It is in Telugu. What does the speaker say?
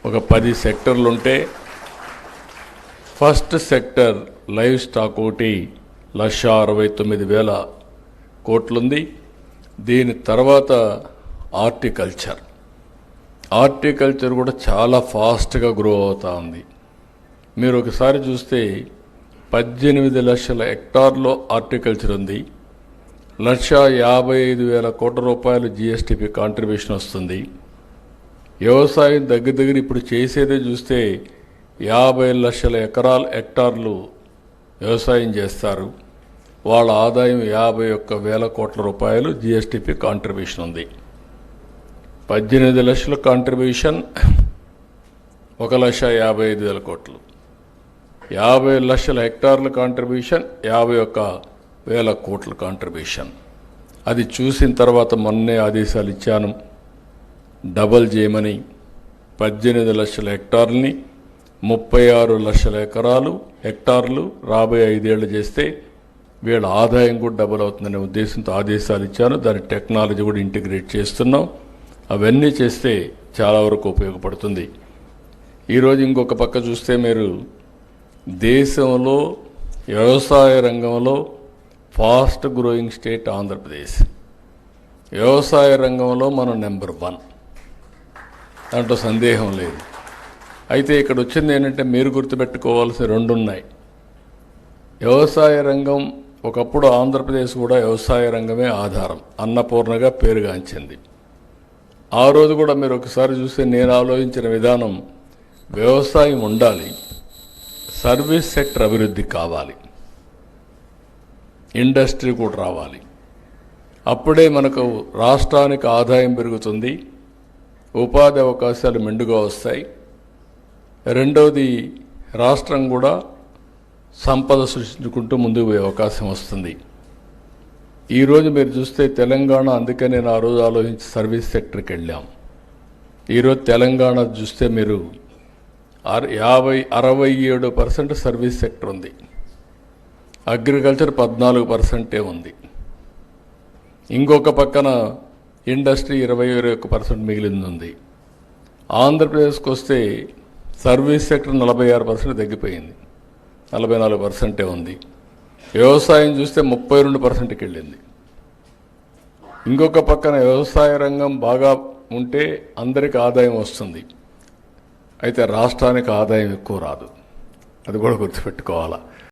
ఒక 10 సెక్టర్లు ఉంటే ఫస్ట్ సెక్టర్ లైవ్ స్టాక్ ఒకటి 1,69,000 కోట్లుంది. దీని తర్వాత హార్టికల్చర్ కూడా చాలా ఫాస్ట్గా గ్రో అవుతూ ఉంది. మీరు ఒకసారి చూస్తే 18 లక్షల హెక్టార్లో హార్టికల్చర్ ఉంది. 1,55,000 కోట్ల రూపాయలు జిఎస్టిపి కాంట్రిబ్యూషన్ వస్తుంది. వ్యవసాయం దగ్గర ఇప్పుడు చేసేదే చూస్తే 50 లక్షల హెక్టార్లు వ్యవసాయం చేస్తారు. వాళ్ళ ఆదాయం 51,000 కోట్ల రూపాయలు జిఎస్టిపి కాంట్రిబ్యూషన్ ఉంది. 18 లక్షల కాంట్రిబ్యూషన్ 1,55,000 కోట్లు. 50 లక్షల హెక్టార్ల కాంట్రిబ్యూషన్ 51,000 కోట్ల కాంట్రిబ్యూషన్. అది చూసిన తర్వాత మొన్నే ఆదేశాలు ఇచ్చాను, డబల్ చేయమని. 18 లక్షల హెక్టార్లని 36 లక్షల హెక్టార్లు రాబోయే 5 ఏళ్ళు చేస్తే వీళ్ళ ఆదాయం కూడా డబుల్ అవుతుందనే ఉద్దేశంతో ఆదేశాలు ఇచ్చాను. దాని టెక్నాలజీ కూడా ఇంటిగ్రేట్ చేస్తున్నాం. అవన్నీ చేస్తే చాలా వరకు ఉపయోగపడుతుంది. ఈరోజు ఇంకొక పక్క చూస్తే మీరు దేశంలో వ్యవసాయ రంగంలో ఫాస్ట్ గ్రోయింగ్ స్టేట్ ఆంధ్రప్రదేశ్. వ్యవసాయ రంగంలో మనం నెంబర్ 1, దాంట్లో సందేహం లేదు. అయితే ఇక్కడ వచ్చింది ఏంటంటే మీరు గుర్తుపెట్టుకోవాల్సిన 2 ఉన్నాయి. వ్యవసాయ రంగం ఒకప్పుడు ఆంధ్రప్రదేశ్ కూడా వ్యవసాయ రంగమే ఆధారం, అన్నపూర్ణగా పేరుగాంచింది. ఆ రోజు కూడా మీరు ఒకసారి చూస్తే నేను ఆలోచించిన విధానం, వ్యవసాయం ఉండాలి, సర్వీస్ సెక్టర్ అభివృద్ధి కావాలి, ఇండస్ట్రీ కూడా రావాలి. అప్పుడే మనకు రాష్ట్రానికి ఆదాయం పెరుగుతుంది, ఉపాధి అవకాశాలు మెండుగా వస్తాయి. రెండవది, రాష్ట్రం కూడా సంపద సృష్టించుకుంటూ ముందుకు పోయే అవకాశం వస్తుంది. ఈరోజు మీరు చూస్తే తెలంగాణ, అందుకే నేను ఆ రోజు ఆలోచించి సర్వీస్ సెక్టర్కి వెళ్ళాం. ఈరోజు తెలంగాణ చూస్తే మీరు 67% సర్వీస్ సెక్టర్ ఉంది. అగ్రికల్చర్ 14% ఉంది. ఇంకొక పక్కన ఇండస్ట్రీ 21% మిగిలింది ఉంది. ఆంధ్రప్రదేశ్కి వస్తే సర్వీస్ సెక్టర్ 46% తగ్గిపోయింది, 44% ఉంది. వ్యవసాయం చూస్తే 32%కి వెళ్ళింది. ఇంకొక పక్కన వ్యవసాయ రంగం బాగా ఉంటే అందరికి ఆదాయం వస్తుంది, అయితే రాష్ట్రానికి ఆదాయం ఎక్కువ రాదు. అది కూడా గుర్తుపెట్టుకోవాలా.